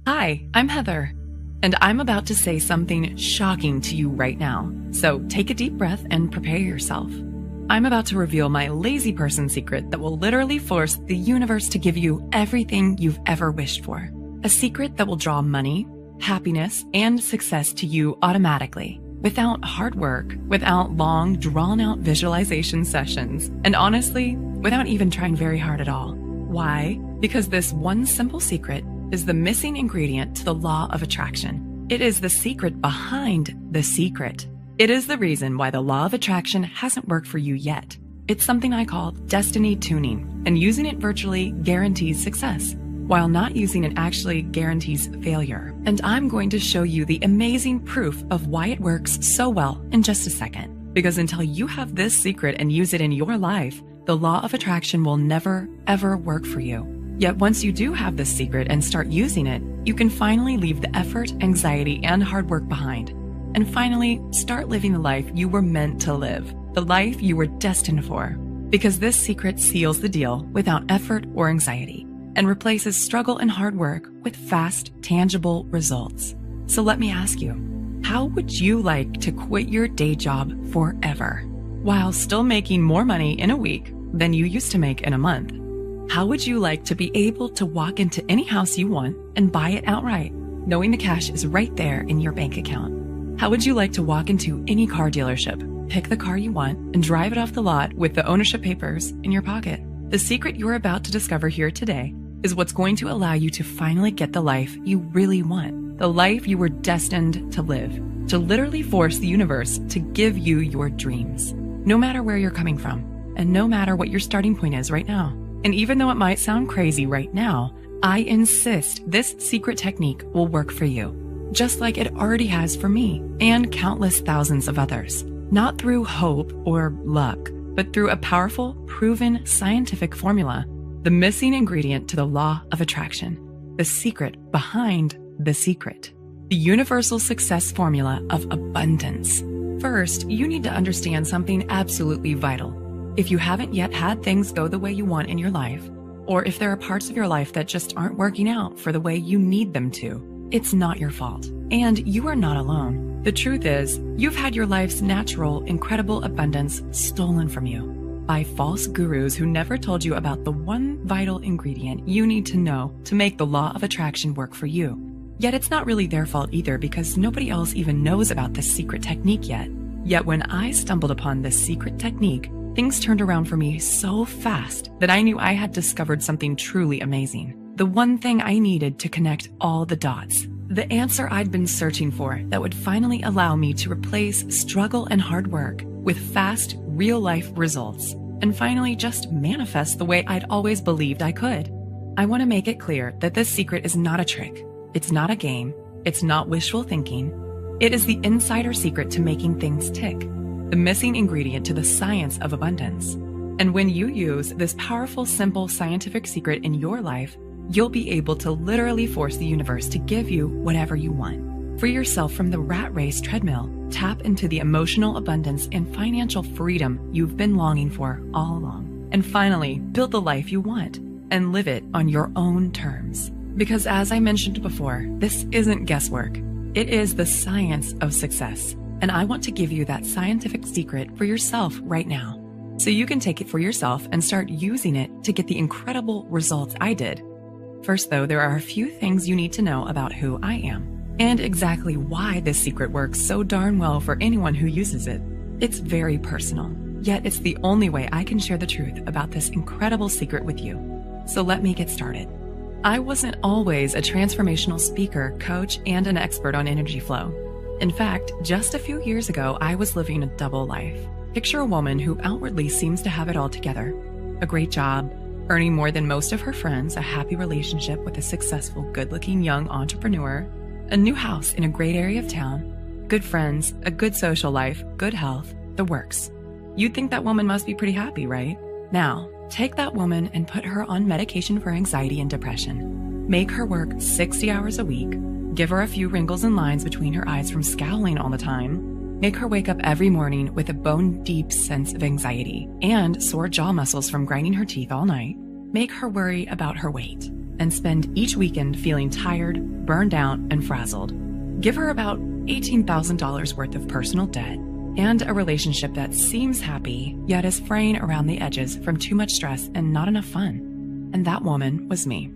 Hi, I'm Heather, and I'm about to say something shocking to you right now. So take a deep breath and prepare yourself. I'm about to reveal my lazy person secret that will literally force the universe to give you everything you've ever wished for. A secret that will draw money, happiness, and success to you automatically, without hard work, without long, drawn-out visualization sessions, and honestly, without even trying very hard at all. Why? Because this one simple secret is the missing ingredient to the law of attraction. It is the secret behind the secret. It is the reason why the law of attraction hasn't worked for you yet. It's something I call destiny tuning, and using it virtually guarantees success, while not using it actually guarantees failure. And I'm going to show you the amazing proof of why it works so well in just a second. Because until you have this secret and use it in your life, the law of attraction will never, ever work for you. Yet once you do have this secret and start using it, you can finally leave the effort, anxiety, and hard work behind. And finally, start living the life you were meant to live, the life you were destined for. Because this secret seals the deal without effort or anxiety and replaces struggle and hard work with fast, tangible results. So let me ask you, how would you like to quit your day job forever while still making more money in a week than you used to make in a month? How would you like to be able to walk into any house you want and buy it outright, knowing the cash is right there in your bank account? How would you like to walk into any car dealership, pick the car you want, and drive it off the lot with the ownership papers in your pocket? The secret you're about to discover here today is what's going to allow you to finally get the life you really want, the life you were destined to live, to literally force the universe to give you your dreams, no matter where you're coming from, and no matter what your starting point is right now. And even though it might sound crazy right now, I insist this secret technique will work for you, just like it already has for me and countless thousands of others. Not through hope or luck, but through a powerful, proven scientific formula, the missing ingredient to the law of attraction, the secret behind the secret, the universal success formula of abundance. First, you need to understand something absolutely vital. If you haven't yet had things go the way you want in your life, or if there are parts of your life that just aren't working out for the way you need them to, it's not your fault. And you are not alone. The truth is, you've had your life's natural, incredible abundance stolen from you by false gurus who never told you about the one vital ingredient you need to know to make the law of attraction work for you. Yet it's not really their fault either, because nobody else even knows about this secret technique yet. Yet when I stumbled upon this secret technique, things turned around for me so fast that I knew I had discovered something truly amazing. The one thing I needed to connect all the dots. The answer I'd been searching for that would finally allow me to replace struggle and hard work with fast, real-life results, and finally just manifest the way I'd always believed I could. I want to make it clear that this secret is not a trick. It's not a game. It's not wishful thinking. It is the insider secret to making things tick, the missing ingredient to the science of abundance. And when you use this powerful, simple scientific secret in your life, you'll be able to literally force the universe to give you whatever you want. Free yourself from the rat race treadmill. Tap into the emotional abundance and financial freedom you've been longing for all along. And finally, build the life you want and live it on your own terms. Because as I mentioned before, this isn't guesswork. It is the science of success. And I want to give you that scientific secret for yourself right now, so you can take it for yourself and start using it to get the incredible results I did. First, though, there are a few things you need to know about who I am and exactly why this secret works so darn well for anyone who uses it. It's very personal, yet it's the only way I can share the truth about this incredible secret with you. So let me get started. I wasn't always a transformational speaker, coach, and an expert on energy flow. In fact, just a few years ago, I was living a double life. Picture a woman who outwardly seems to have it all together. A great job, earning more than most of her friends, a happy relationship with a successful, good-looking young entrepreneur, a new house in a great area of town, good friends, a good social life, good health, the works. You'd think that woman must be pretty happy, right? Now, take that woman and put her on medication for anxiety and depression. Make her work 60 hours a week. Give her a few wrinkles and lines between her eyes from scowling all the time. Make her wake up every morning with a bone-deep sense of anxiety and sore jaw muscles from grinding her teeth all night. Make her worry about her weight. and spend each weekend feeling tired, burned out, and frazzled. Give her about $18,000 worth of personal debt and a relationship that seems happy, yet is fraying around the edges from too much stress and not enough fun. And that woman was me,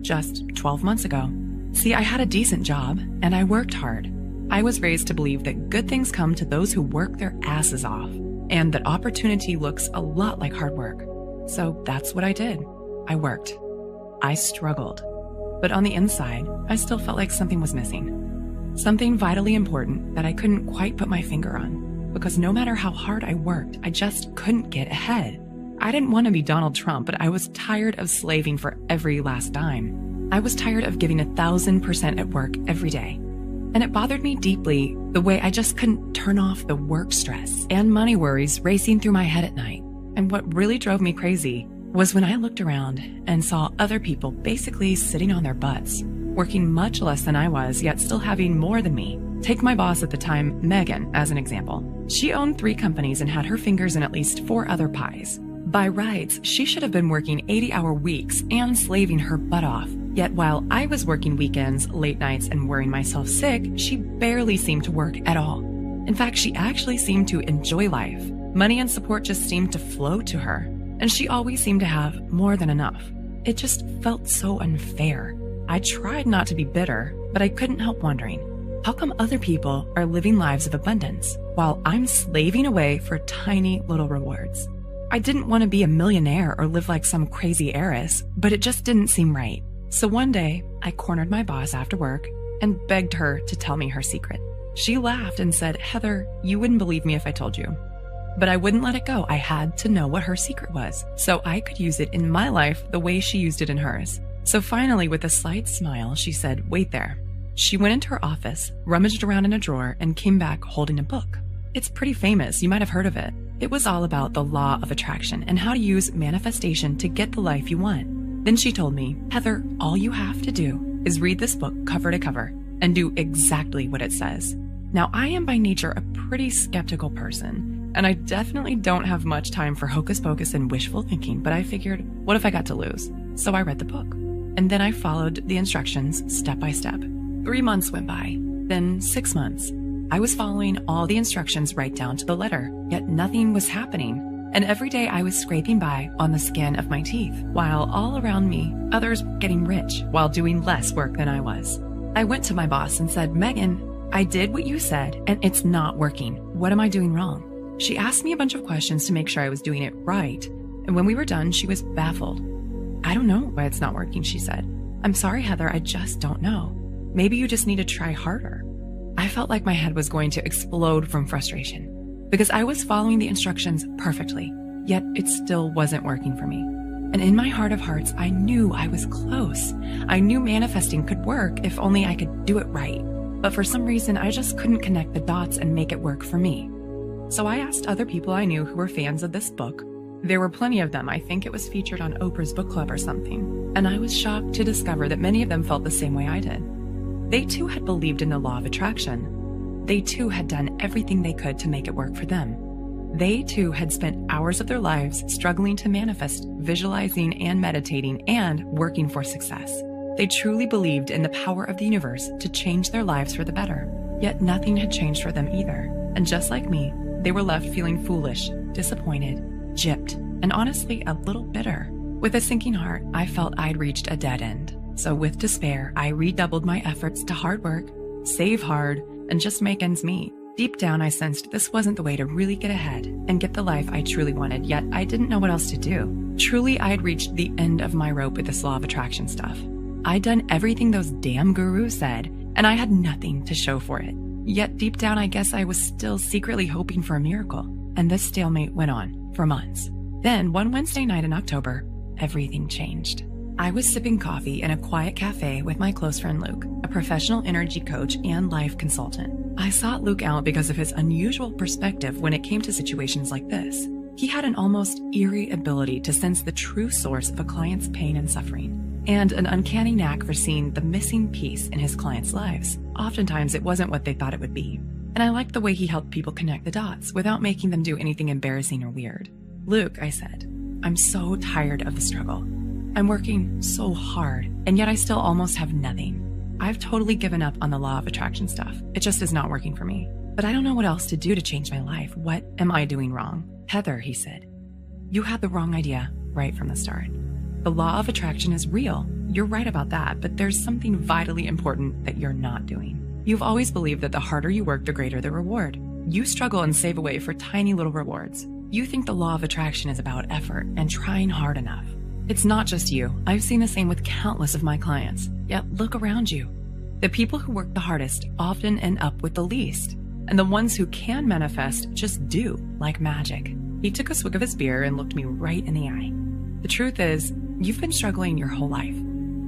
just 12 months ago. See, I had a decent job, and I worked hard. I was raised to believe that good things come to those who work their asses off, and that opportunity looks a lot like hard work. So that's what I did. I worked. I struggled. But on the inside, I still felt like something was missing. Something vitally important that I couldn't quite put my finger on. Because no matter how hard I worked, I just couldn't get ahead. I didn't want to be Donald Trump, but I was tired of slaving for every last dime. I was tired of giving 1,000% at work every day. And it bothered me deeply the way I just couldn't turn off the work stress and money worries racing through my head at night. And what really drove me crazy was when I looked around and saw other people basically sitting on their butts, working much less than I was, yet still having more than me. Take my boss at the time, Megan, as an example. She owned 3 companies and had her fingers in at least 4 other pies. By rights, she should have been working 80-hour weeks and slaving her butt off. Yet while I was working weekends, late nights, and worrying myself sick, she barely seemed to work at all. In fact, she actually seemed to enjoy life. Money and support just seemed to flow to her, and she always seemed to have more than enough. It just felt so unfair. I tried not to be bitter, but I couldn't help wondering, how come other people are living lives of abundance while I'm slaving away for tiny little rewards? I didn't want to be a millionaire or live like some crazy heiress, but it just didn't seem right. So one day, I cornered my boss after work and begged her to tell me her secret. She laughed and said, "Heather, you wouldn't believe me if I told you." But I wouldn't let it go. I had to know what her secret was, so I could use it in my life the way she used it in hers. So finally, with a slight smile, she said, "Wait there." She went into her office, rummaged around in a drawer, and came back holding a book. It's pretty famous. You might have heard of it. It was all about the law of attraction and how to use manifestation to get the life you want. Then she told me, "Heather, all you have to do is read this book cover to cover and do exactly what it says." Now, I am by nature a pretty skeptical person, and I definitely don't have much time for hocus pocus and wishful thinking, but I figured, what if I got to lose? So I read the book. And then I followed the instructions step by step. 3 months went by, then 6 months. I was following all the instructions right down to the letter, yet nothing was happening. And every day I was scraping by on the skin of my teeth, while all around me, others were getting rich while doing less work than I was. I went to my boss and said, "Megan, I did what you said, and it's not working. What am I doing wrong?" She asked me a bunch of questions to make sure I was doing it right. And when we were done, she was baffled. "I don't know why it's not working," she said. "I'm sorry, Heather, I just don't know. Maybe you just need to try harder." I felt like my head was going to explode from frustration because I was following the instructions perfectly, yet it still wasn't working for me. And in my heart of hearts, I knew I was close. I knew manifesting could work if only I could do it right. But for some reason, I just couldn't connect the dots and make it work for me. So I asked other people I knew who were fans of this book. There were plenty of them. I think it was featured on Oprah's book club or something. And I was shocked to discover that many of them felt the same way I did. They too had believed in the law of attraction. They too had done everything they could to make it work for them. They too had spent hours of their lives struggling to manifest, visualizing and meditating and working for success. They truly believed in the power of the universe to change their lives for the better. Yet nothing had changed for them either. And just like me, they were left feeling foolish, disappointed, gypped, and honestly a little bitter. With a sinking heart, I felt I'd reached a dead end. So with despair, I redoubled my efforts to hard work, save hard, and just make ends meet. Deep down, I sensed this wasn't the way to really get ahead and get the life I truly wanted, yet I didn't know what else to do. Truly, I had reached the end of my rope with this law of attraction stuff. I'd done everything those damn gurus said, and I had nothing to show for it. Yet deep down, I guess I was still secretly hoping for a miracle. And this stalemate went on for months. Then, one Wednesday night in October, everything changed. I was sipping coffee in a quiet cafe with my close friend Luke, a professional energy coach and life consultant. I sought Luke out because of his unusual perspective when it came to situations like this. He had an almost eerie ability to sense the true source of a client's pain and suffering, and an uncanny knack for seeing the missing piece in his clients' lives. Oftentimes, it wasn't what they thought it would be. And I liked the way he helped people connect the dots without making them do anything embarrassing or weird. "Luke," I said, "I'm so tired of the struggle. I'm working so hard, and yet I still almost have nothing. I've totally given up on the law of attraction stuff. It just is not working for me. But I don't know what else to do to change my life. What am I doing wrong? Heather, he said, you had the wrong idea right from the start. The law of attraction is real. You're right about that, but there's something vitally important that you're not doing. You've always believed that the harder you work, the greater the reward. You struggle and save away for tiny little rewards. You think the law of attraction is about effort and trying hard enough. It's not just you. I've seen the same with countless of my clients. Yet look around you. The people who work the hardest often end up with the least. And the ones who can manifest just do, like magic. He took a swig of his beer and looked me right in the eye. The truth is, you've been struggling your whole life.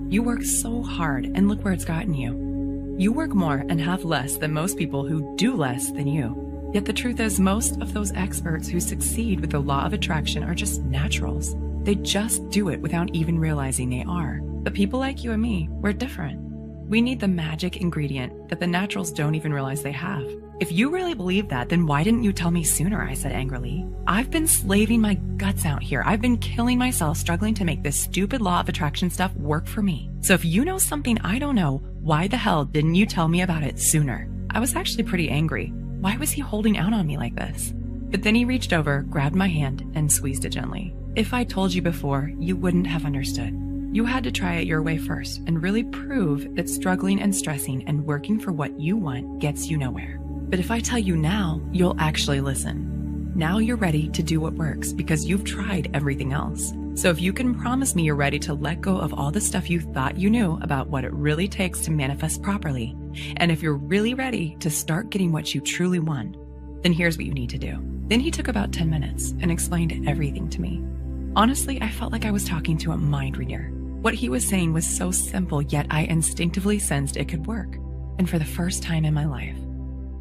You work so hard and look where it's gotten you. You work more and have less than most people who do less than you. Yet the truth is, most of those experts who succeed with the law of attraction are just naturals. They just do it without even realizing they are. But people like you and me, we're different. We need the magic ingredient that the naturals don't even realize they have. If you really believe that, then why didn't you tell me sooner? I said angrily. I've been slaving my guts out here. I've been killing myself struggling to make this stupid law of attraction stuff work for me. So if you know something I don't know, why the hell didn't you tell me about it sooner? I was actually pretty angry. Why was he holding out on me like this? But then he reached over, grabbed my hand, and squeezed it gently. If I told you before, you wouldn't have understood. You had to try it your way first and really prove that struggling and stressing and working for what you want gets you nowhere. But if I tell you now, you'll actually listen. Now you're ready to do what works because you've tried everything else. So if you can promise me you're ready to let go of all the stuff you thought you knew about what it really takes to manifest properly, and if you're really ready to start getting what you truly want, then here's what you need to do. Then he took about 10 minutes and explained everything to me. Honestly, I felt like I was talking to a mind reader. What he was saying was so simple, yet I instinctively sensed it could work. And for the first time in my life,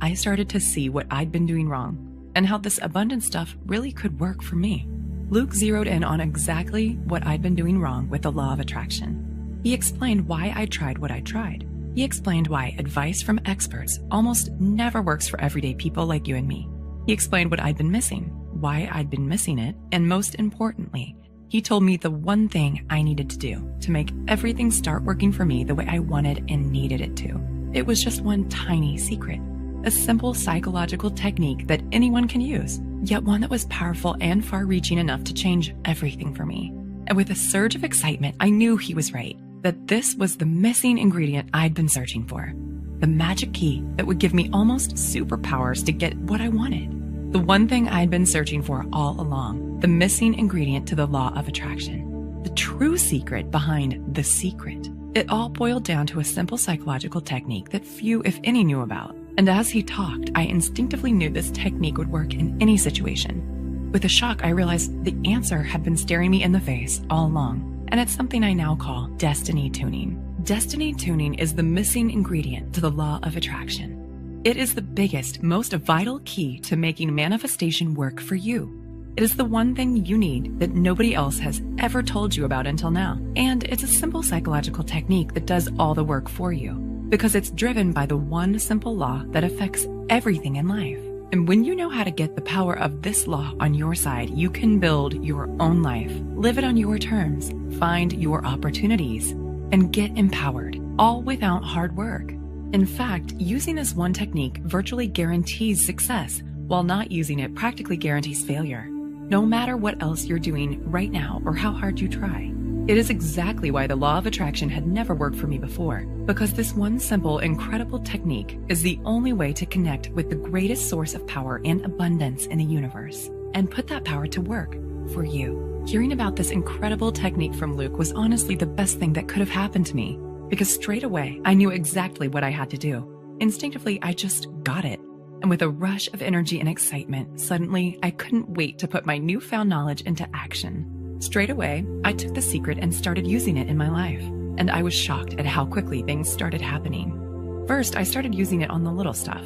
I started to see what I'd been doing wrong and how this abundant stuff really could work for me. Luke zeroed in on exactly what I'd been doing wrong with the law of attraction. He explained why I tried what I tried. He explained why advice from experts almost never works for everyday people like you and me. He explained what I'd been missing, why I'd been missing it, and most importantly, he told me the one thing I needed to do to make everything start working for me the way I wanted and needed it to. It was just one tiny secret, a simple psychological technique that anyone can use, yet one that was powerful and far-reaching enough to change everything for me. And with a surge of excitement, I knew he was right, that this was the missing ingredient I'd been searching for, the magic key that would give me almost superpowers to get what I wanted. The one thing I'd been searching for all along, the missing ingredient to the law of attraction, the true secret behind the secret. It all boiled down to a simple psychological technique that few, if any, knew about. And as he talked, I instinctively knew this technique would work in any situation. With a shock, I realized the answer had been staring me in the face all along, and it's something I now call destiny tuning. Destiny tuning is the missing ingredient to the law of attraction. It is the biggest, most vital key to making manifestation work for you. It is the one thing you need that nobody else has ever told you about until now. And it's a simple psychological technique that does all the work for you because it's driven by the one simple law that affects everything in life. And when you know how to get the power of this law on your side, you can build your own life, live it on your terms, find your opportunities, and get empowered, all without hard work. In fact, using this one technique virtually guarantees success, while not using it practically guarantees failure, no matter what else you're doing right now or how hard you try. It is exactly why the law of attraction had never worked for me before, because this one simple, incredible technique is the only way to connect with the greatest source of power and abundance in the universe, and put that power to work for you. Hearing about this incredible technique from Luke was honestly the best thing that could have happened to me. Because straight away, I knew exactly what I had to do. Instinctively, I just got it. And with a rush of energy and excitement, suddenly, I couldn't wait to put my newfound knowledge into action. Straight away, I took the secret and started using it in my life. And I was shocked at how quickly things started happening. First, I started using it on the little stuff.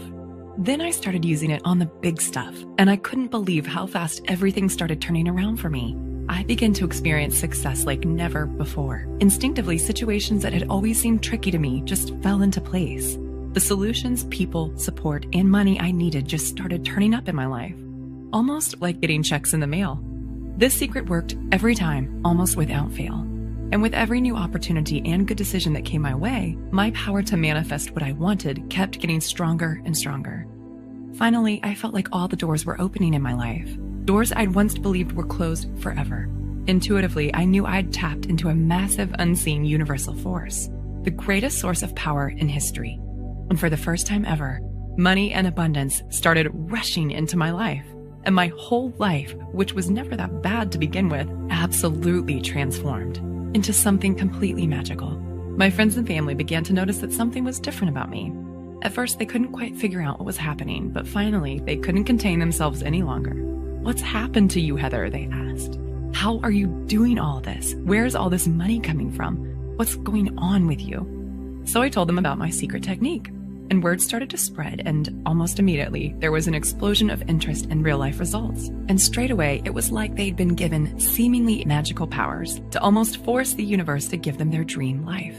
Then I started using it on the big stuff. And I couldn't believe how fast everything started turning around for me. I began to experience success like never before. Instinctively, situations that had always seemed tricky to me just fell into place. The solutions, people, support, and money I needed just started turning up in my life, almost like getting checks in the mail. This secret worked every time, almost without fail. And with every new opportunity and good decision that came my way, my power to manifest what I wanted kept getting stronger and stronger. Finally, I felt like all the doors were opening in my life. Doors I'd once believed were closed forever. Intuitively, I knew I'd tapped into a massive, unseen universal force, the greatest source of power in history. And for the first time ever, money and abundance started rushing into my life. And my whole life, which was never that bad to begin with, absolutely transformed into something completely magical. My friends and family began to notice that something was different about me. At first, they couldn't quite figure out what was happening, but finally, they couldn't contain themselves any longer. "What's happened to you, Heather?" they asked. "How are you doing all this? Where's all this money coming from? What's going on with you?" So I told them about my secret technique, and word started to spread, and almost immediately, there was an explosion of interest in real-life results. And straight away, it was like they'd been given seemingly magical powers to almost force the universe to give them their dream life.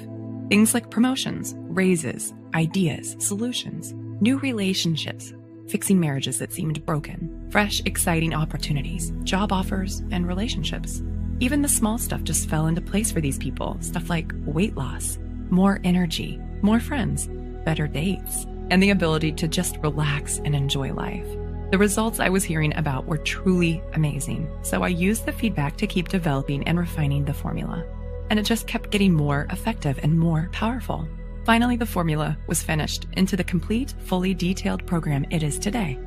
Things like promotions, raises, ideas, solutions, new relationships, fixing marriages that seemed broken, fresh, exciting opportunities, job offers, and relationships. Even the small stuff just fell into place for these people, stuff like weight loss, more energy, more friends, better dates, and the ability to just relax and enjoy life. The results I was hearing about were truly amazing, so I used the feedback to keep developing and refining the formula. And it just kept getting more effective and more powerful. Finally, the formula was finished into the complete, fully detailed program it is today.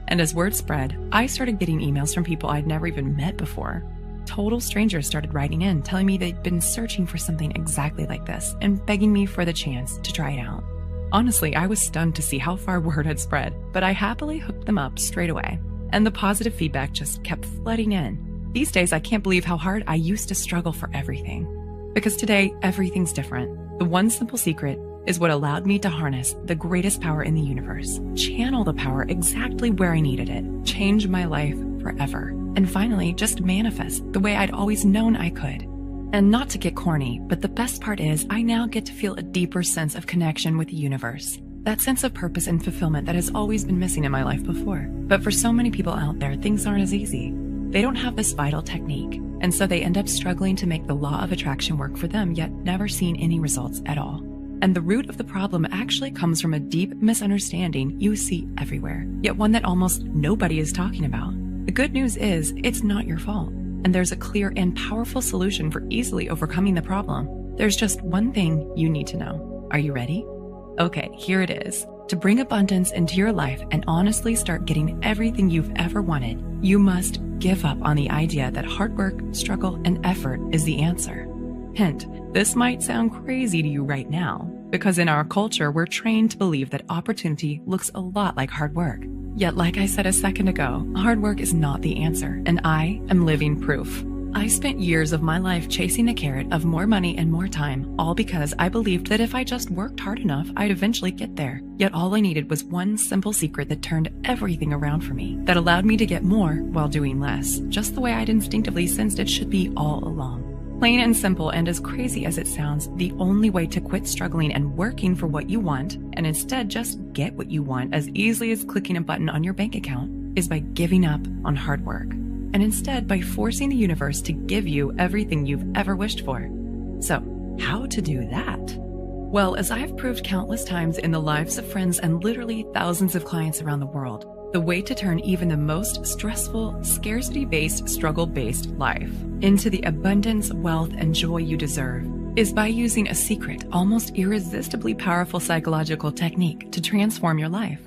And as word spread, I started getting emails from people I'd never even met before. Total strangers started writing in, telling me they'd been searching for something exactly like this and begging me for the chance to try it out. Honestly, I was stunned to see how far word had spread, but I happily hooked them up straight away. And the positive feedback just kept flooding in. These days, I can't believe how hard I used to struggle for everything. Because today, everything's different. The one simple secret is what allowed me to harness the greatest power in the universe, channel the power exactly where I needed it, change my life forever, and finally just manifest the way I'd always known I could. And not to get corny, but the best part is I now get to feel a deeper sense of connection with the universe. That sense of purpose and fulfillment that has always been missing in my life before. But for so many people out there, things aren't as easy. They don't have this vital technique, and so they end up struggling to make the law of attraction work for them, yet never seeing any results at all. And the root of the problem actually comes from a deep misunderstanding you see everywhere, yet one that almost nobody is talking about. The good news is, it's not your fault, and there's a clear and powerful solution for easily overcoming the problem. There's just one thing you need to know. Are you ready? Okay, here it is. To bring abundance into your life and honestly start getting everything you've ever wanted, you must give up on the idea that hard work, struggle, and effort is the answer. Hint, this might sound crazy to you right now, because in our culture, we're trained to believe that opportunity looks a lot like hard work. Yet, like I said a second ago, hard work is not the answer, and I am living proof. I spent years of my life chasing the carrot of more money and more time, all because I believed that if I just worked hard enough, I'd eventually get there. Yet all I needed was one simple secret that turned everything around for me, that allowed me to get more while doing less, just the way I'd instinctively sensed it should be all along. Plain and simple, and as crazy as it sounds, the only way to quit struggling and working for what you want, and instead just get what you want as easily as clicking a button on your bank account, is by giving up on hard work. And instead by forcing the universe to give you everything you've ever wished for. So, how to do that? Well, as I've proved countless times in the lives of friends and literally thousands of clients around the world, the way to turn even the most stressful, scarcity-based, struggle-based life into the abundance, wealth, and joy you deserve is by using a secret, almost irresistibly powerful psychological technique to transform your life,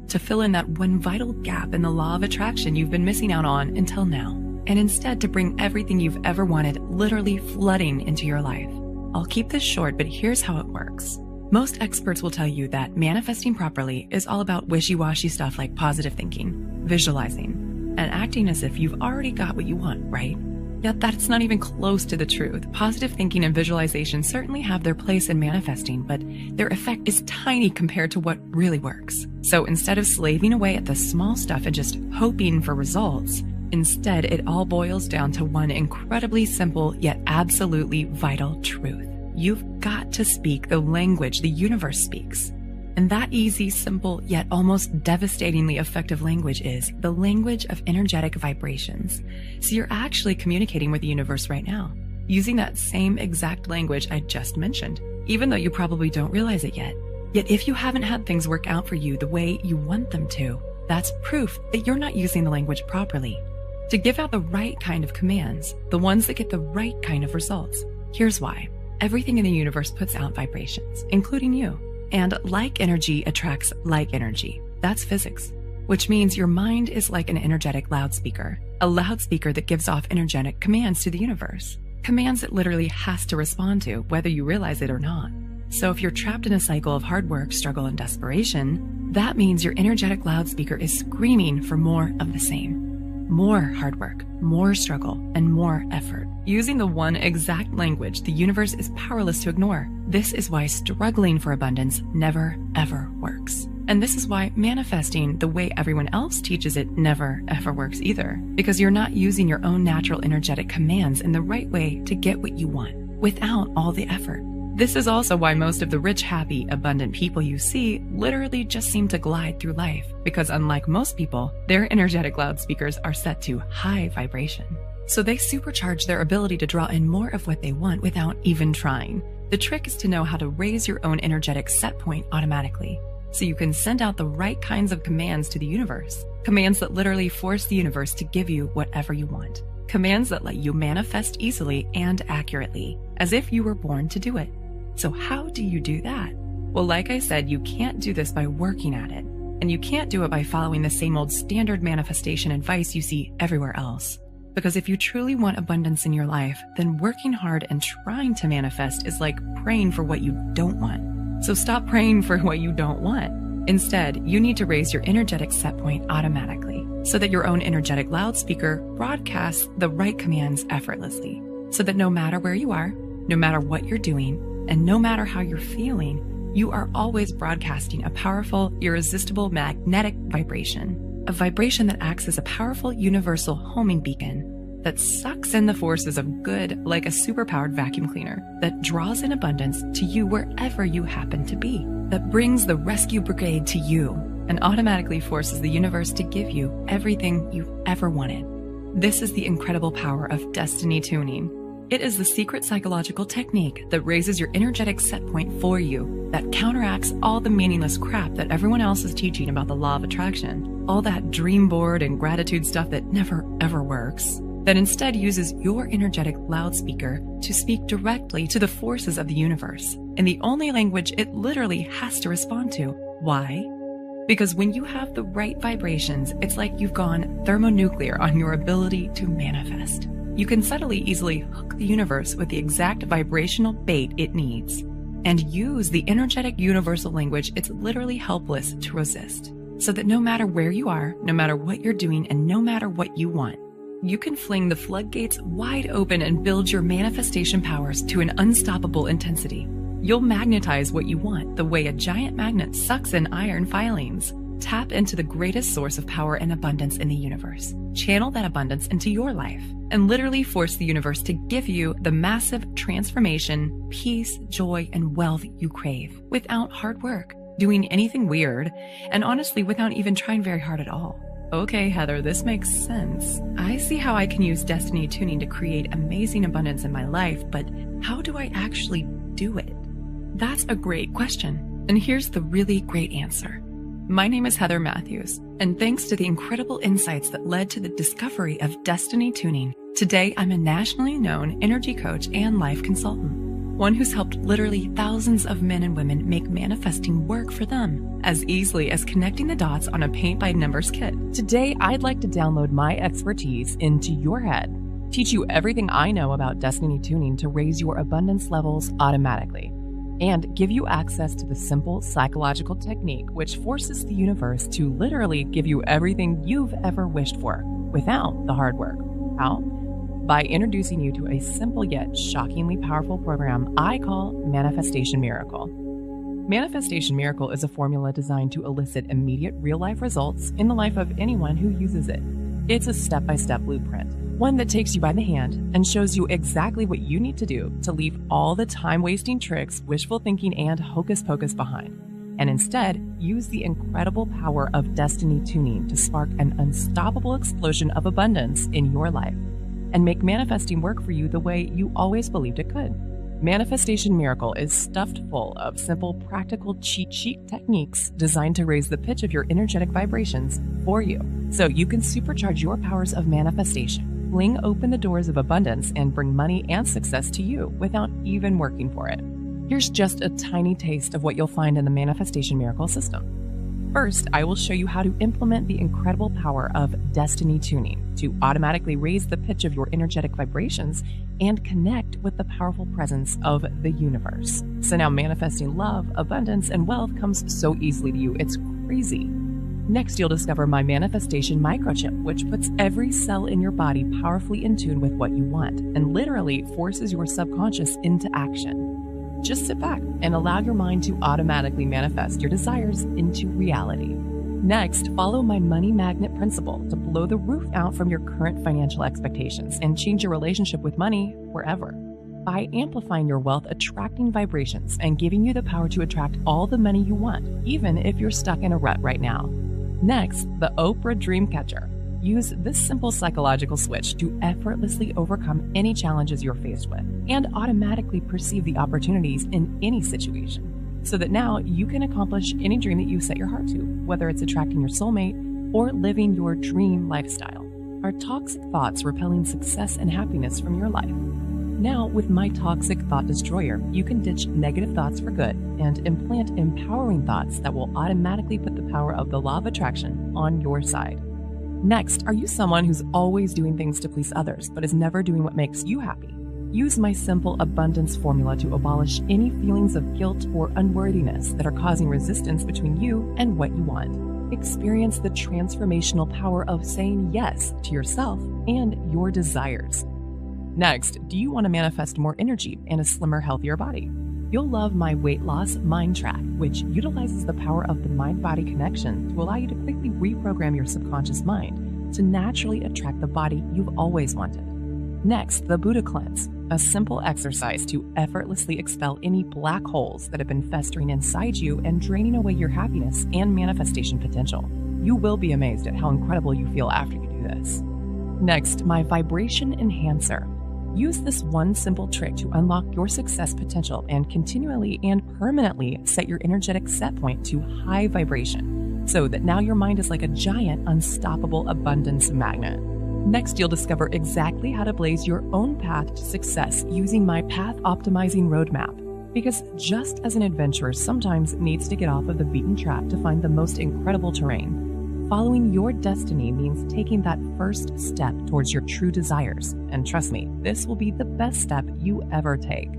to fill in that one vital gap in the law of attraction you've been missing out on until now, and instead to bring everything you've ever wanted literally flooding into your life. I'll keep this short, but here's how it works. Most experts will tell you that manifesting properly is all about wishy-washy stuff like positive thinking, visualizing, and acting as if you've already got what you want, right? Yet that's not even close to the truth. Positive thinking and visualization certainly have their place in manifesting, but their effect is tiny compared to what really works. So instead of slaving away at the small stuff and just hoping for results, instead it all boils down to one incredibly simple yet absolutely vital truth. You've got to speak the language the universe speaks. And that easy, simple, yet almost devastatingly effective language is the language of energetic vibrations. So you're actually communicating with the universe right now. using that same exact language I just mentioned, even though you probably don't realize it yet. Yet if you haven't had things work out for you the way you want them to, that's proof that you're not using the language properly. To give out the right kind of commands, the ones that get the right kind of results. Here's why. Everything in the universe puts out vibrations, including you. And like energy attracts like energy. That's physics. Which means your mind is like an energetic loudspeaker. A loudspeaker that gives off energetic commands to the universe. Commands it literally has to respond to, whether you realize it or not. So if you're trapped in a cycle of hard work, struggle, and desperation, that means your energetic loudspeaker is screaming for more of the same. More hard work, more struggle, and more effort. Using the one exact language the universe is powerless to ignore. This is why struggling for abundance never, ever works. And this is why manifesting the way everyone else teaches it never, ever works either. Because you're not using your own natural energetic commands in the right way to get what you want, without all the effort. This is also why most of the rich, happy, abundant people you see literally just seem to glide through life, because unlike most people, their energetic loudspeakers are set to high vibration. So they supercharge their ability to draw in more of what they want without even trying. The trick is to know how to raise your own energetic set point automatically, so you can send out the right kinds of commands to the universe. Commands that literally force the universe to give you whatever you want. Commands that let you manifest easily and accurately, as if you were born to do it. So how do you do that? Well, like I said, you can't do this by working at it. And you can't do it by following the same old standard manifestation advice you see everywhere else. Because if you truly want abundance in your life, then working hard and trying to manifest is like praying for what you don't want. So stop praying for what you don't want. Instead, you need to raise your energetic set point automatically, so that your own energetic loudspeaker broadcasts the right commands effortlessly. So that no matter where you are, no matter what you're doing, and no matter how you're feeling, you are always broadcasting a powerful, irresistible magnetic vibration. A vibration that acts as a powerful universal homing beacon that sucks in the forces of good like a superpowered vacuum cleaner, that draws in abundance to you wherever you happen to be, that brings the rescue brigade to you and automatically forces the universe to give you everything you've ever wanted. This is the incredible power of destiny tuning. It is the secret psychological technique that raises your energetic set point for you, that counteracts all the meaningless crap that everyone else is teaching about the law of attraction, all that dream board and gratitude stuff that never ever works, that instead uses your energetic loudspeaker to speak directly to the forces of the universe in the only language it literally has to respond to. Why? Because when you have the right vibrations, it's like you've gone thermonuclear on your ability to manifest. You can subtly easily hook the universe with the exact vibrational bait it needs and use the energetic universal language it's literally helpless to resist. So that no matter where you are, no matter what you're doing, and no matter what you want, you can fling the floodgates wide open and build your manifestation powers to an unstoppable intensity. You'll magnetize what you want the way a giant magnet sucks in iron filings. Tap into the greatest source of power and abundance in the universe. Channel that abundance into your life and literally force the universe to give you the massive transformation, peace, joy, and wealth you crave without hard work, doing anything weird, and honestly without even trying very hard at all. Okay, Heather, this makes sense. I see how I can use destiny tuning to create amazing abundance in my life, but how do I actually do it? That's a great question. And here's the really great answer. My name is Heather Matthews, and thanks to the incredible insights that led to the discovery of destiny tuning, today I'm a nationally known energy coach and life consultant, one who's helped literally thousands of men and women make manifesting work for them as easily as connecting the dots on a paint-by-numbers kit. Today, I'd like to download my expertise into your head, teach you everything I know about destiny tuning to raise your abundance levels automatically, and give you access to the simple psychological technique which forces the universe to literally give you everything you've ever wished for without the hard work. How? By introducing you to a simple yet shockingly powerful program I call Manifestation Miracle. Manifestation Miracle is a formula designed to elicit immediate real-life results in the life of anyone who uses it. It's a step-by-step blueprint, one that takes you by the hand and shows you exactly what you need to do to leave all the time-wasting tricks, wishful thinking, and hocus pocus behind, and instead use the incredible power of destiny tuning to spark an unstoppable explosion of abundance in your life. and make manifesting work for you the way you always believed it could. Manifestation Miracle is stuffed full of simple, practical cheat sheet techniques designed to raise the pitch of your energetic vibrations for you, so you can supercharge your powers of manifestation, fling open the doors of abundance, and bring money and success to you without even working for it. Here's just a tiny taste of what you'll find in the Manifestation Miracle system. First, I will show you how to implement the incredible power of destiny tuning to automatically raise the pitch of your energetic vibrations and connect with the powerful presence of the universe. So now manifesting love, abundance, and wealth comes so easily to you, it's crazy. Next, you'll discover my manifestation microchip, which puts every cell in your body powerfully in tune with what you want and literally forces your subconscious into action. Just sit back and allow your mind to automatically manifest your desires into reality. Next, follow my money magnet principle to blow the roof out from your current financial expectations and change your relationship with money forever. By amplifying your wealth attracting vibrations and giving you the power to attract all the money you want, even if you're stuck in a rut right now. Next, the Oprah Dream Catcher. Use this simple psychological switch to effortlessly overcome any challenges you're faced with and automatically perceive the opportunities in any situation, so that now you can accomplish any dream that you set your heart to, whether it's attracting your soulmate or living your dream lifestyle. Are toxic thoughts repelling success and happiness from your life? Now, with my Toxic Thought Destroyer, you can ditch negative thoughts for good and implant empowering thoughts that will automatically put the power of the law of attraction on your side. Next, are you someone who's always doing things to please others, but is never doing what makes you happy? Use my simple abundance formula to abolish any feelings of guilt or unworthiness that are causing resistance between you and what you want. Experience the transformational power of saying yes to yourself and your desires. Next, do you want to manifest more energy and a slimmer, healthier body? You'll love my weight loss mind track, which utilizes the power of the mind-body connection to allow you to quickly reprogram your subconscious mind to naturally attract the body you've always wanted. Next, the Buddha Cleanse, a simple exercise to effortlessly expel any black holes that have been festering inside you and draining away your happiness and manifestation potential. You will be amazed at how incredible you feel after you do this. Next, my Vibration Enhancer. Use this one simple trick to unlock your success potential and continually and permanently set your energetic set point to high vibration, so that now your mind is like a giant, unstoppable abundance magnet. Next, you'll discover exactly how to blaze your own path to success using my Path Optimizing Roadmap. Because just as an adventurer sometimes needs to get off of the beaten track to find the most incredible terrain, following your destiny means taking that first step towards your true desires. And trust me, this will be the best step you ever take.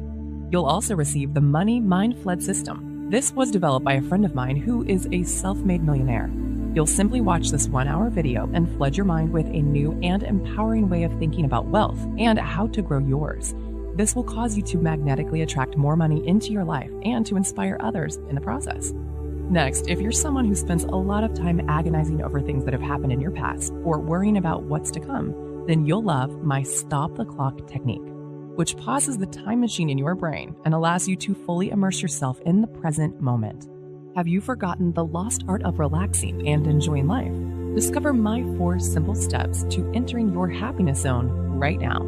You'll also receive the Money Mind Flood System. This was developed by a friend of mine who is a self-made millionaire. You'll simply watch this 1-hour video and flood your mind with a new and empowering way of thinking about wealth and how to grow yours. This will cause you to magnetically attract more money into your life and to inspire others in the process. Next, if you're someone who spends a lot of time agonizing over things that have happened in your past or worrying about what's to come, then you'll love my Stop the Clock technique, which pauses the time machine in your brain and allows you to fully immerse yourself in the present moment. Have you forgotten the lost art of relaxing and enjoying life? Discover my 4 simple steps to entering your happiness zone right now.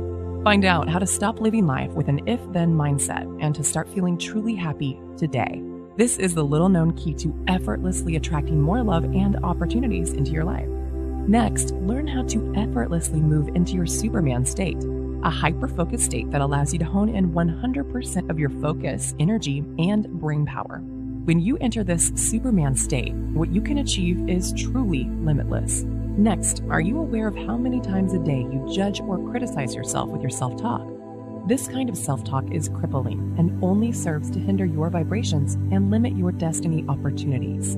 Find out how to stop living life with an if-then mindset and to start feeling truly happy today. This is the little-known key to effortlessly attracting more love and opportunities into your life. Next, learn how to effortlessly move into your Superman state, a hyper-focused state that allows you to hone in 100% of your focus, energy, and brain power. When you enter this Superman state, what you can achieve is truly limitless. Next, are you aware of how many times a day you judge or criticize yourself with your self-talk? This kind of self-talk is crippling and only serves to hinder your vibrations and limit your destiny opportunities.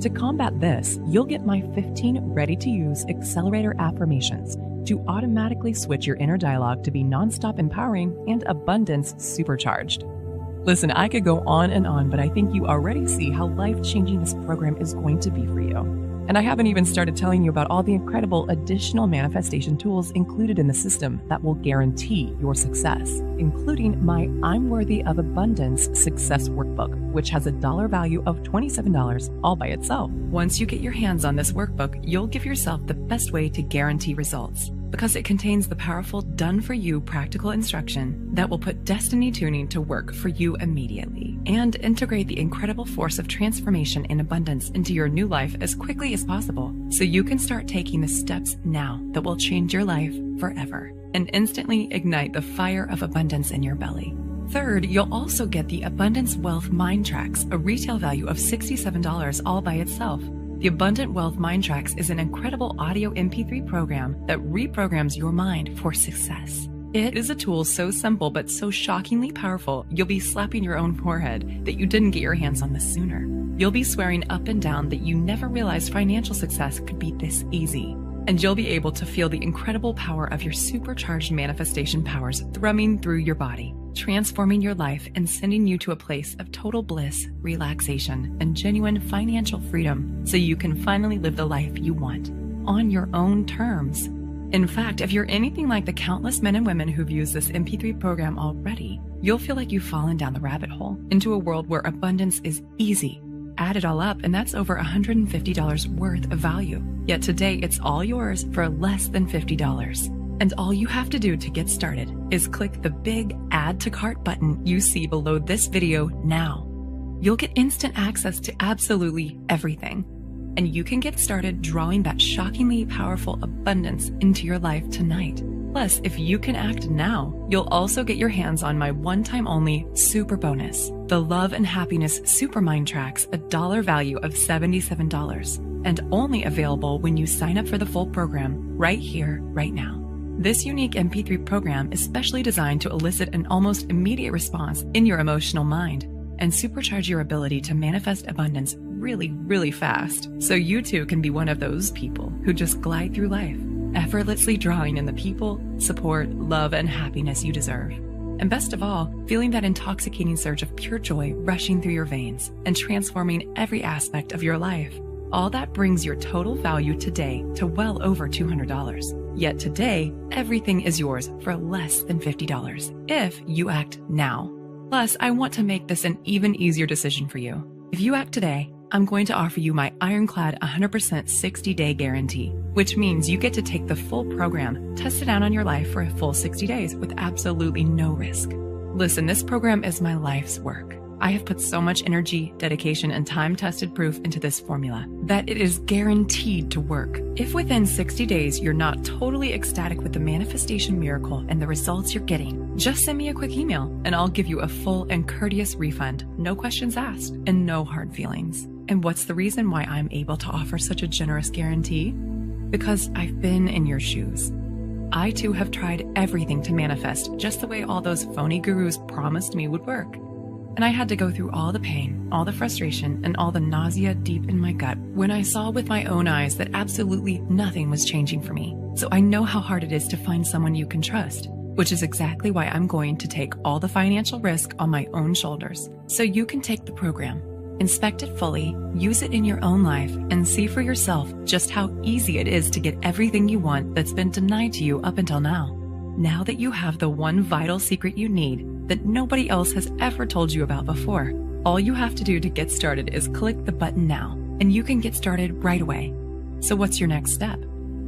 To combat this, you'll get my 15 ready-to-use accelerator affirmations to automatically switch your inner dialogue to be nonstop empowering and abundance supercharged. Listen, I could go on and on, but I think you already see how life-changing this program is going to be for you. And I haven't even started telling you about all the incredible additional manifestation tools included in the system that will guarantee your success, including my I'm Worthy of Abundance Success Workbook, which has a dollar value of $27 all by itself. Once you get your hands on this workbook, you'll give yourself the best way to guarantee results. because it contains the powerful done-for-you practical instruction that will put Destiny Tuning to work for you immediately and integrate the incredible force of transformation and abundance into your new life as quickly as possible, so you can start taking the steps now that will change your life forever and instantly ignite the fire of abundance in your belly. Third, you'll also get the Abundance Wealth Mind Tracks, a retail value of $67 all by itself. The Abundant Wealth Mind Tracks is an incredible audio MP3 program that reprograms your mind for success. It is a tool so simple but so shockingly powerful, you'll be slapping your own forehead that you didn't get your hands on this sooner. You'll be swearing up and down that you never realized financial success could be this easy. And you'll be able to feel the incredible power of your supercharged manifestation powers thrumming through your body, transforming your life and sending you to a place of total bliss, relaxation, and genuine financial freedom so you can finally live the life you want on your own terms. In fact, if you're anything like the countless men and women who've used this MP3 program already, you'll feel like you've fallen down the rabbit hole into a world where abundance is easy. Add it all up, and that's over $150 worth of value. Yet today, it's all yours for less than $50. And all you have to do to get started is click the big Add to Cart button you see below this video now. You'll get instant access to absolutely everything, and you can get started drawing that shockingly powerful abundance into your life tonight. Plus, if you can act now, you'll also get your hands on my one-time only super bonus, the Love and Happiness Super Mind Tracks, a dollar value of $77, and only available when you sign up for the full program right here, right now. This unique MP3 program is specially designed to elicit an almost immediate response in your emotional mind and supercharge your ability to manifest abundance really, really fast, so you too can be one of those people who just glide through life, effortlessly drawing in the people, support, love, and happiness you deserve. And best of all, feeling that intoxicating surge of pure joy rushing through your veins and transforming every aspect of your life. All that brings your total value today to well over $200. Yet today, everything is yours for less than $50 if you act now. Plus, I want to make this an even easier decision for you. If you act today, I'm going to offer you my ironclad 100% 60-day guarantee, which means you get to take the full program, test it out on your life for a full 60 days with absolutely no risk. Listen, this program is my life's work. I have put so much energy, dedication, and time-tested proof into this formula that it is guaranteed to work. If within 60 days you're not totally ecstatic with the manifestation miracle and the results you're getting, just send me a quick email and I'll give you a full and courteous refund, no questions asked, and no hard feelings. And what's the reason why I'm able to offer such a generous guarantee? Because I've been in your shoes. I too have tried everything to manifest just the way all those phony gurus promised me would work. And I had to go through all the pain, all the frustration, and all the nausea deep in my gut when I saw with my own eyes that absolutely nothing was changing for me. So I know how hard it is to find someone you can trust, which is exactly why I'm going to take all the financial risk on my own shoulders, so you can take the program, inspect it fully, use it in your own life, and see for yourself just how easy it is to get everything you want that's been denied to you up until now. Now that you have the one vital secret you need that nobody else has ever told you about before, all you have to do to get started is click the button now, and you can get started right away. So what's your next step?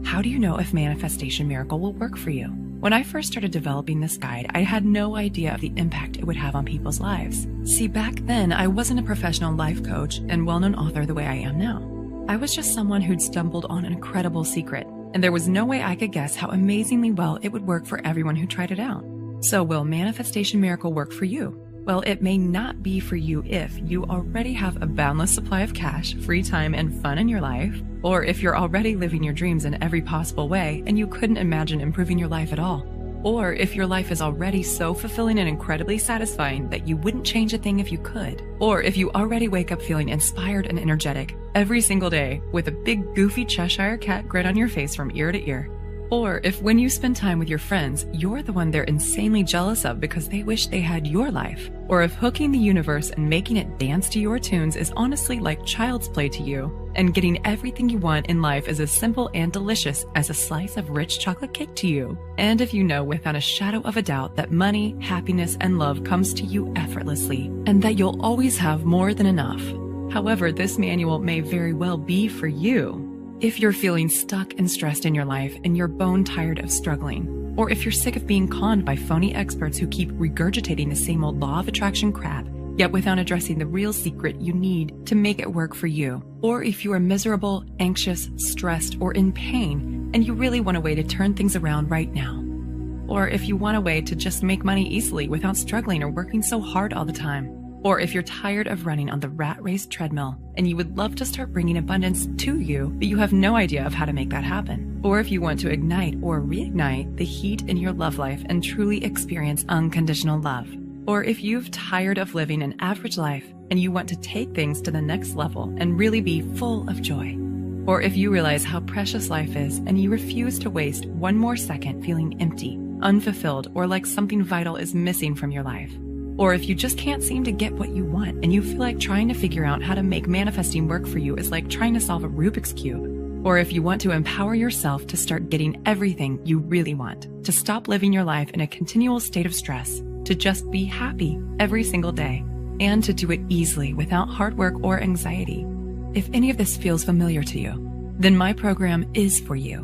How do you know if Manifestation Miracle will work for you? When I first started developing this guide, I had no idea of the impact it would have on people's lives. See, back then, I wasn't a professional life coach and well-known author the way I am now. I was just someone who'd stumbled on an incredible secret, and there was no way I could guess how amazingly well it would work for everyone who tried it out. So will Manifestation Miracle work for you? Well, it may not be for you if you already have a boundless supply of cash, free time, and fun in your life, or if you're already living your dreams in every possible way and you couldn't imagine improving your life at all, or if your life is already so fulfilling and incredibly satisfying that you wouldn't change a thing if you could, or if you already wake up feeling inspired and energetic every single day with a big goofy Cheshire cat grin on your face from ear to ear. Or if when you spend time with your friends, you're the one they're insanely jealous of because they wish they had your life. Or if hooking the universe and making it dance to your tunes is honestly like child's play to you, and getting everything you want in life is as simple and delicious as a slice of rich chocolate cake to you. And if you know without a shadow of a doubt that money, happiness, and love comes to you effortlessly, and that you'll always have more than enough. However, this manual may very well be for you. If you're feeling stuck and stressed in your life and you're bone tired of struggling, or if you're sick of being conned by phony experts who keep regurgitating the same old law of attraction crap, yet without addressing the real secret you need to make it work for you, or if you are miserable, anxious, stressed, or in pain, and you really want a way to turn things around right now, or if you want a way to just make money easily without struggling or working so hard all the time, or if you're tired of running on the rat race treadmill and you would love to start bringing abundance to you, but you have no idea of how to make that happen, or if you want to ignite or reignite the heat in your love life and truly experience unconditional love, or if you've tired of living an average life and you want to take things to the next level and really be full of joy, or if you realize how precious life is and you refuse to waste one more second feeling empty, unfulfilled, or like something vital is missing from your life, or if you just can't seem to get what you want and you feel like trying to figure out how to make manifesting work for you is like trying to solve a Rubik's Cube, or if you want to empower yourself to start getting everything you really want, to stop living your life in a continual state of stress, to just be happy every single day, and to do it easily without hard work or anxiety. If any of this feels familiar to you, then my program is for you.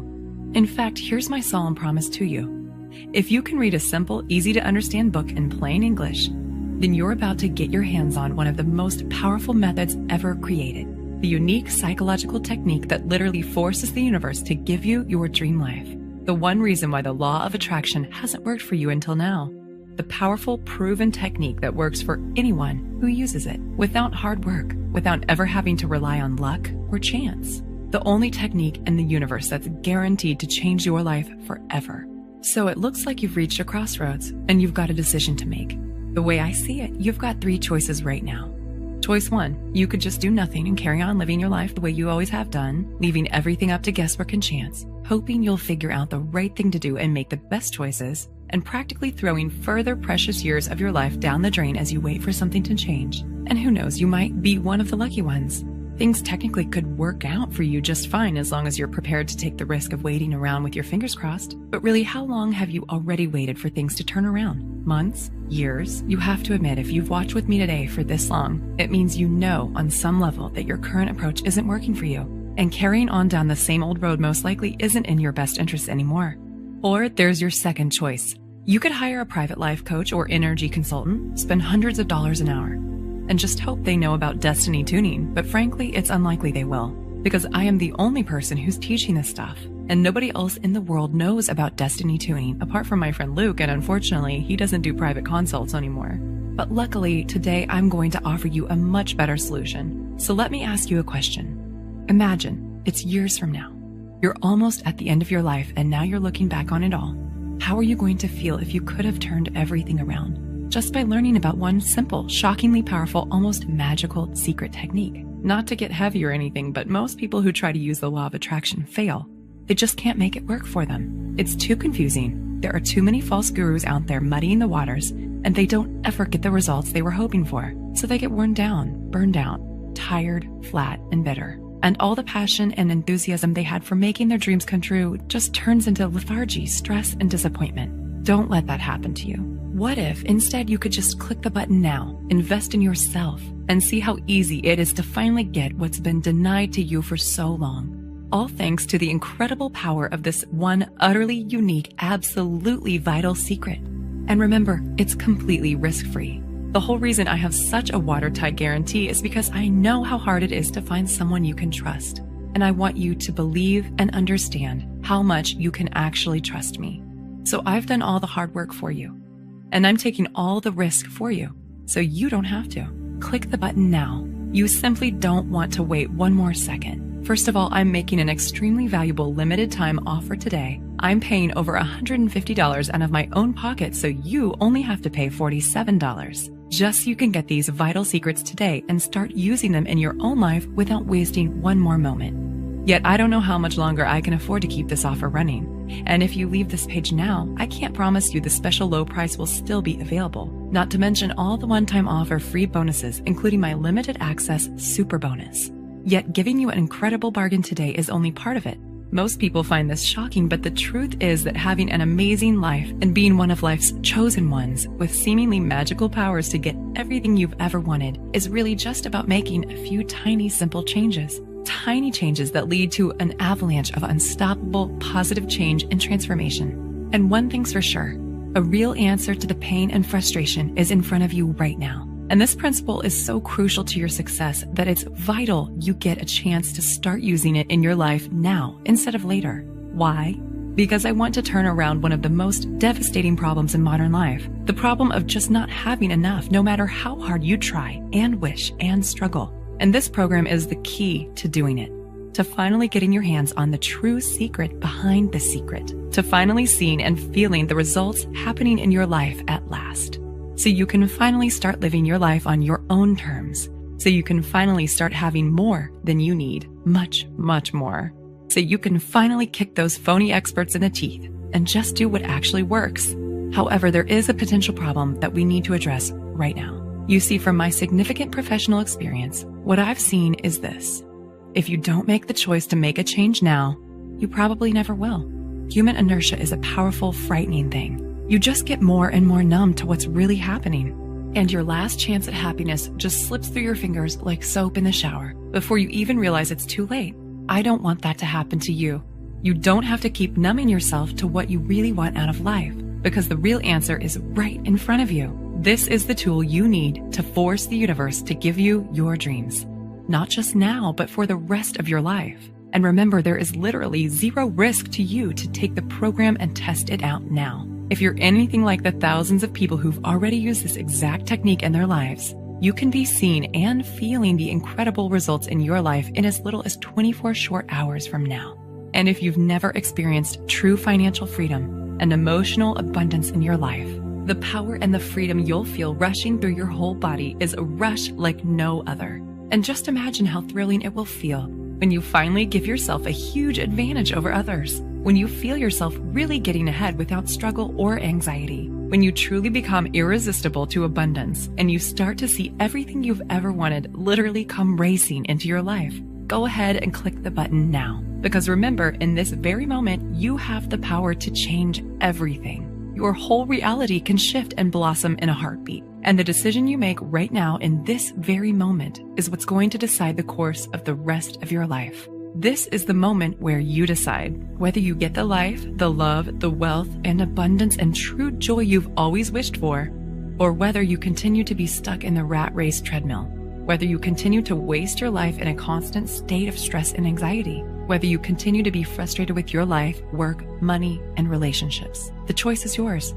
In fact, here's my solemn promise to you. If you can read a simple, easy to understand book in plain English, then you're about to get your hands on one of the most powerful methods ever created, the unique psychological technique that literally forces the universe to give you your dream life. The one reason why the law of attraction hasn't worked for you until now. The powerful, proven technique that works for anyone who uses it, without hard work, without ever having to rely on luck or chance. The only technique in the universe that's guaranteed to change your life forever. So it looks like you've reached a crossroads and you've got a decision to make. The way I see it, you've got 3 choices right now. Choice 1, you could just do nothing and carry on living your life the way you always have done, leaving everything up to guesswork and chance, hoping you'll figure out the right thing to do and make the best choices, and practically throwing further precious years of your life down the drain as you wait for something to change. And who knows, you might be one of the lucky ones. Things technically could work out for you just fine as long as you're prepared to take the risk of waiting around with your fingers crossed. But really, how long have you already waited for things to turn around? Months? Years? You have to admit, if you've watched with me today for this long, it means you know on some level that your current approach isn't working for you. And carrying on down the same old road most likely isn't in your best interest anymore. Or there's your second choice. You could hire a private life coach or energy consultant, spend hundreds of dollars an hour, and just hope they know about destiny tuning, but frankly, it's unlikely they will, because I am the only person who's teaching this stuff, and nobody else in the world knows about destiny tuning apart from my friend Luke, and unfortunately, he doesn't do private consults anymore. But luckily, today I'm going to offer you a much better solution. So let me ask you a question. Imagine it's years from now. You're almost at the end of your life, and now you're looking back on it all. How are you going to feel if you could have turned everything around? Just by learning about one simple, shockingly powerful, almost magical secret technique. Not to get heavy or anything, but most people who try to use the law of attraction fail. They just can't make it work for them. It's too confusing. There are too many false gurus out there muddying the waters, and they don't ever get the results they were hoping for. So they get worn down, burned out, tired, flat, and bitter. And all the passion and enthusiasm they had for making their dreams come true just turns into lethargy, stress, and disappointment. Don't let that happen to you. What if instead you could just click the button now, invest in yourself, and see how easy it is to finally get what's been denied to you for so long? All thanks to the incredible power of this one utterly unique, absolutely vital secret. And remember, it's completely risk-free. The whole reason I have such a watertight guarantee is because I know how hard it is to find someone you can trust. And I want you to believe and understand how much you can actually trust me. So I've done all the hard work for you. And I'm taking all the risk for you, so you don't have to. Click the button now. You simply don't want to wait one more second. First of all, I'm making an extremely valuable limited time offer today. I'm paying over $150 out of my own pocket, so you only have to pay $47. Just so you can get these vital secrets today and start using them in your own life without wasting one more moment. Yet I don't know how much longer I can afford to keep this offer running. And if you leave this page now, I can't promise you the special low price will still be available. Not to mention all the one-time offer free bonuses, including my limited access super bonus. Yet giving you an incredible bargain today is only part of it. Most people find this shocking, but the truth is that having an amazing life and being one of life's chosen ones with seemingly magical powers to get everything you've ever wanted is really just about making a few tiny, simple changes. tiny changes that lead to an avalanche of unstoppable positive change and transformation. And one thing's for sure, a real answer to the pain and frustration is in front of you right now. And this principle is so crucial to your success that it's vital you get a chance to start using it in your life now instead of later. Why? Because I want to turn around one of the most devastating problems in modern life, the problem of just not having enough no matter how hard you try and wish and struggle. And this program is the key to doing it, to finally getting your hands on the true secret behind the secret, to finally seeing and feeling the results happening in your life at last. So you can finally start living your life on your own terms. So you can finally start having more than you need, much, much more. So you can finally kick those phony experts in the teeth and just do what actually works. However, there is a potential problem that we need to address right now. You see, from my significant professional experience, what I've seen is this. If you don't make the choice to make a change now, you probably never will. Human inertia is a powerful, frightening thing. You just get more and more numb to what's really happening. And your last chance at happiness just slips through your fingers like soap in the shower before you even realize it's too late. I don't want that to happen to you. You don't have to keep numbing yourself to what you really want out of life, because the real answer is right in front of you. This is the tool you need to force the universe to give you your dreams. Not just now, but for the rest of your life. And remember, there is literally zero risk to you to take the program and test it out now. If you're anything like the thousands of people who've already used this exact technique in their lives, you can be seeing and feeling the incredible results in your life in as little as 24 short hours from now. And if you've never experienced true financial freedom and emotional abundance in your life, the power and the freedom you'll feel rushing through your whole body is a rush like no other. And just imagine how thrilling it will feel when you finally give yourself a huge advantage over others, when you feel yourself really getting ahead without struggle or anxiety, when you truly become irresistible to abundance and you start to see everything you've ever wanted literally come racing into your life. Go ahead and click the button now, because remember, in this very moment, you have the power to change everything. Your whole reality can shift and blossom in a heartbeat. And the decision you make right now in this very moment is what's going to decide the course of the rest of your life. This is the moment where you decide whether you get the life, the love, the wealth, and abundance and true joy you've always wished for, or whether you continue to be stuck in the rat race treadmill, whether you continue to waste your life in a constant state of stress and anxiety, whether you continue to be frustrated with your life, work, money, and relationships. The choice is yours,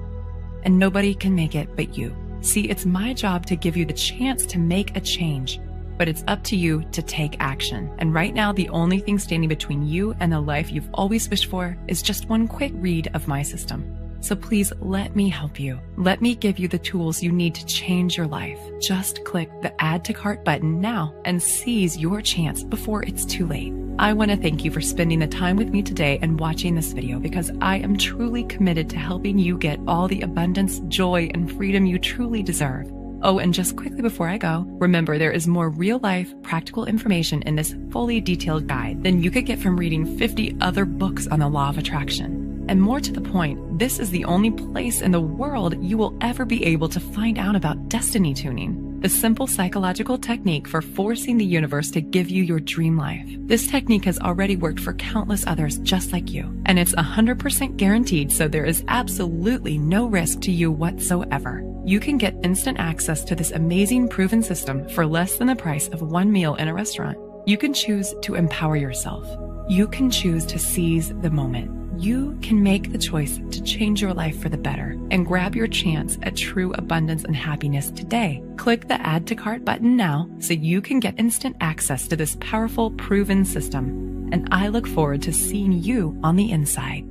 and nobody can make it but you. See, it's my job to give you the chance to make a change, but it's up to you to take action. And right now, the only thing standing between you and the life you've always wished for is just one quick read of my system. So please let me help you. Let me give you the tools you need to change your life. Just click the Add to Cart button now and seize your chance before it's too late. I want to thank you for spending the time with me today and watching this video, because I am truly committed to helping you get all the abundance, joy, and freedom you truly deserve. Oh, and just quickly before I go, remember there is more real-life, practical information in this fully detailed guide than you could get from reading 50 other books on the law of attraction. And more to the point, this is the only place in the world you will ever be able to find out about destiny tuning, the simple psychological technique for forcing the universe to give you your dream life. This technique has already worked for countless others just like you, and it's 100% guaranteed, so there is absolutely no risk to you whatsoever. You can get instant access to this amazing proven system for less than the price of one meal in a restaurant. You can choose to empower yourself. You can choose to seize the moment. You can make the choice to change your life for the better and grab your chance at true abundance and happiness today. Click the Add to Cart button now so you can get instant access to this powerful, proven system. And I look forward to seeing you on the inside.